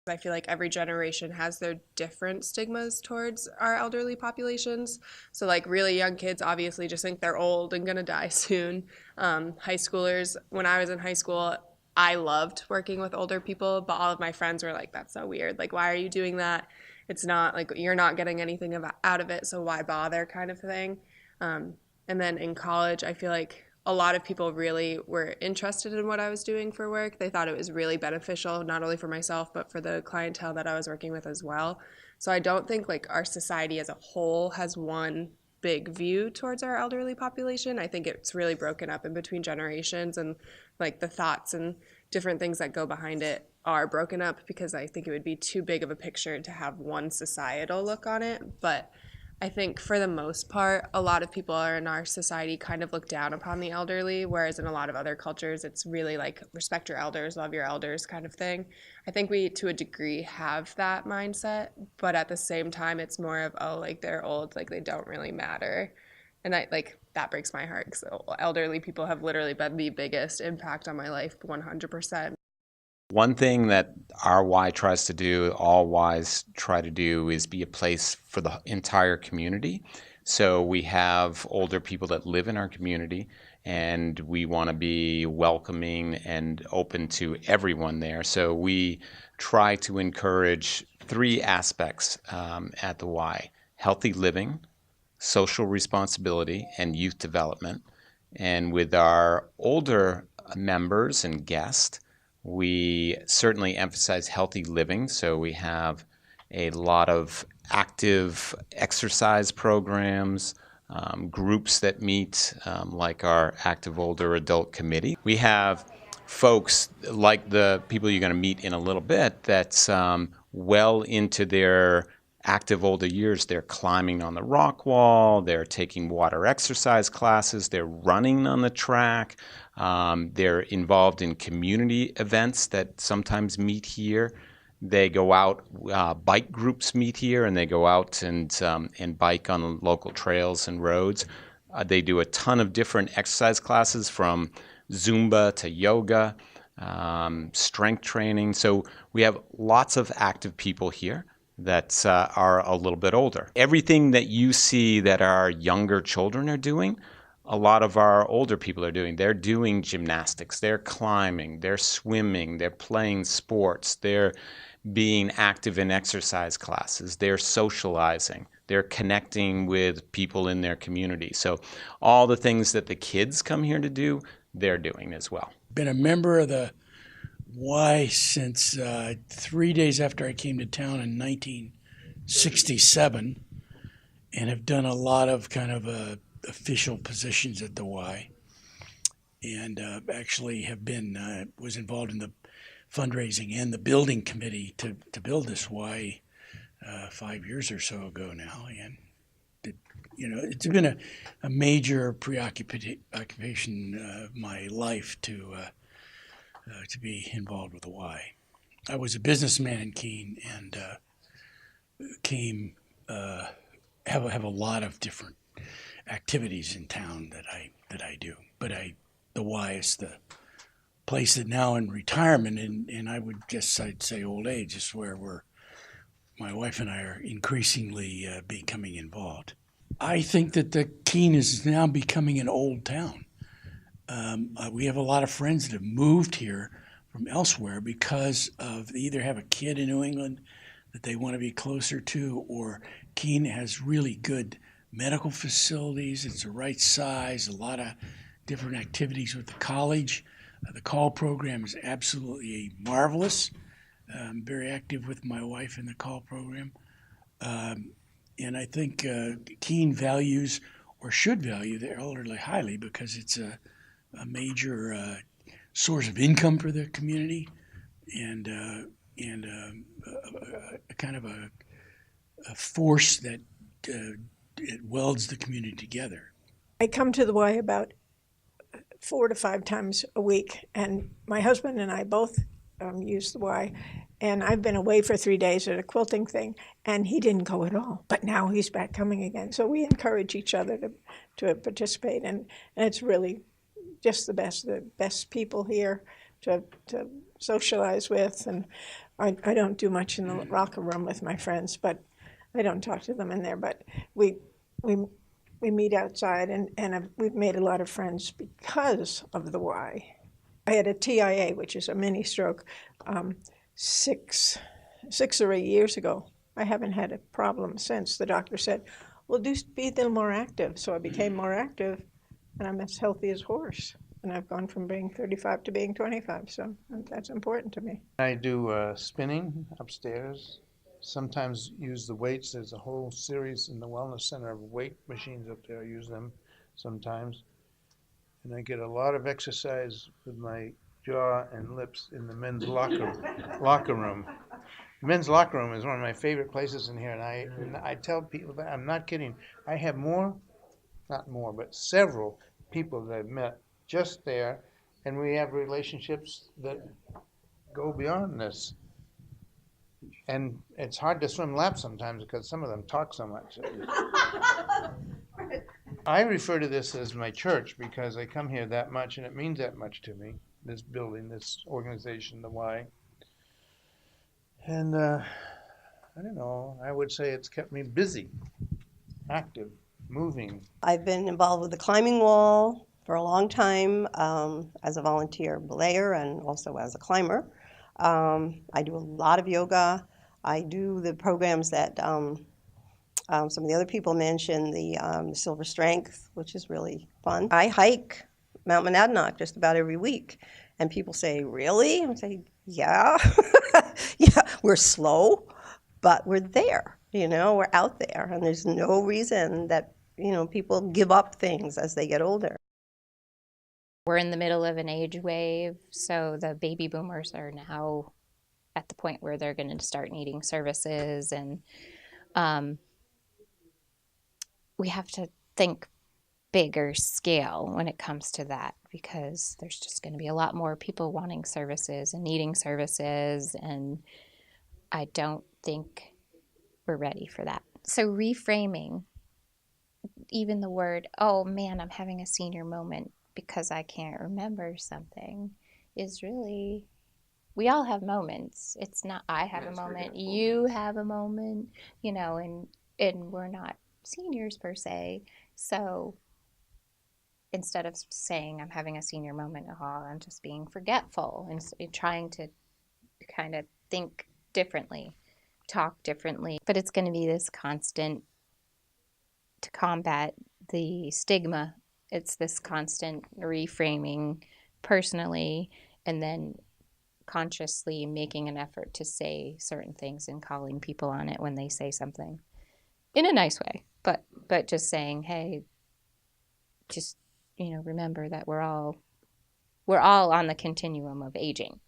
I feel like every generation has their different stigmas towards our elderly populations. So, like, really young kids obviously just think they're old and gonna die soon. High schoolers, when I was in high school, I loved working with older people, but all of my friends were like, that's so weird. Like, why are you doing that? It's not like you're not getting anything out of it, so why bother, kind of thing. Um, and then in college, I feel like a lot of people really were interested in what I was doing for work. They thought it was really beneficial, not only for myself, but for the clientele that I was working with as well. So I don't think like our society as a whole has one big view towards our elderly population. I think it's really broken up in between generations, and like the thoughts and different things that go behind it are broken up because I think it would be too big of a picture to have one societal look on it. But I think for the most part, a lot of people are in our society kind of look down upon the elderly, whereas in a lot of other cultures, it's really like respect your elders, love your elders kind of thing. I think we, to a degree, have that mindset, but at the same time, it's more of, oh, like they're old, like they don't really matter. And I like that breaks my heart because elderly people have literally been the biggest impact on my life, 100%. One thing that our Y tries to do, all Ys try to do, is be a place for the entire community. So we have older people that live in our community, and we want to be welcoming and open to everyone there. So we try to encourage three aspects at the Y: healthy living, social responsibility, and youth development. And with our older members and guests, we certainly emphasize healthy living. So we have a lot of active exercise programs, groups that meet, like our Active Older Adult Committee. We have folks like the people you're going to meet in a little bit that's well into their active older years. They're climbing on the rock wall, they're taking water exercise classes, they're running on the track, they're involved in community events that sometimes meet here. They go out, bike groups meet here, and they go out and bike on local trails and roads. They do a ton of different exercise classes, from Zumba to yoga, strength training. So we have lots of active people here that are a little bit older. Everything that you see that our younger children are doing, a lot of our older people are doing. They're doing gymnastics, they're climbing, they're swimming, they're playing sports, they're being active in exercise classes, they're socializing, they're connecting with people in their community. So all the things that the kids come here to do, they're doing as well. Been a member of the Y since 3 days after I came to town in 1967, and have done a lot of kind of official positions at the Y, and actually have been was involved in the fundraising and the building committee to build this Y 5 years or so ago now, and it's been a major preoccupation of my life to be involved with the Y. I was a businessman in Keene, and have a lot of different activities in town that I do. But the Y is the place that now in retirement, and I would guess I'd say old age, is where my wife and I are increasingly becoming involved. I think that the Keene is now becoming an old town. We have a lot of friends that have moved here from elsewhere because they either have a kid in New England that they want to be closer to, or Keene has really good medical facilities. It's the right size, a lot of different activities with the college. The call program is absolutely marvelous. I'm very active with my wife in the call program. And I think Keene values, or should value, the elderly highly, because it's a major source of income for the community, and kind of a force that it welds the community together. I come to the Y about 4 to 5 times a week, and my husband and I both use the Y. And I've been away for 3 days at a quilting thing, and he didn't go at all. But now he's back coming again. So we encourage each other to participate, and it's really just the best people here to socialize with, and I don't do much in the locker room with my friends, but I don't talk to them in there. But we meet outside, and we've made a lot of friends because of the Y. I had a TIA, which is a mini stroke, 6 or 8 years ago. I haven't had a problem since. The doctor said, well, be a little more active. So I became more active, and I'm as healthy as a horse. And I've gone from being 35 to being 25, so that's important to me. I do spinning upstairs. Sometimes use the weights. There's a whole series in the Wellness Center of weight machines up there. I use them sometimes. And I get a lot of exercise with my jaw and lips in the men's locker room. The men's locker room is one of my favorite places in here, and I tell people that I'm not kidding. I have but several people that I've met just there, and we have relationships that go beyond this. And it's hard to swim laps sometimes because some of them talk so much. I refer to this as my church because I come here that much, and it means that much to me, this building, this organization, the Y. And I don't know, I would say it's kept me busy, active, moving. I've been involved with the climbing wall for a long time as a volunteer belayer and also as a climber. I do a lot of yoga. I do the programs that some of the other people mentioned, the Silver Strength, which is really fun. I hike Mount Monadnock just about every week. And people say, really? I say, yeah. Yeah, we're slow, but we're there. We're out there. And there's no reason that, people give up things as they get older. We're in the middle of an age wave, so the baby boomers are now at the point where they're going to start needing services, and we have to think bigger scale when it comes to that, because there's just going to be a lot more people wanting services and needing services, and I don't think we're ready for that. So reframing, even the word, oh man, I'm having a senior moment because I can't remember something, is really, we all have moments. It's not I have a moment, you have a moment, and we're not seniors per se. So instead of saying I'm having a senior moment, I'm just being forgetful and trying to kind of think differently, talk differently. But it's going to be this constant to combat the stigma. It's this constant reframing personally, and then consciously making an effort to say certain things and calling people on it when they say something in a nice way, but just saying, hey, just remember that we're all on the continuum of aging.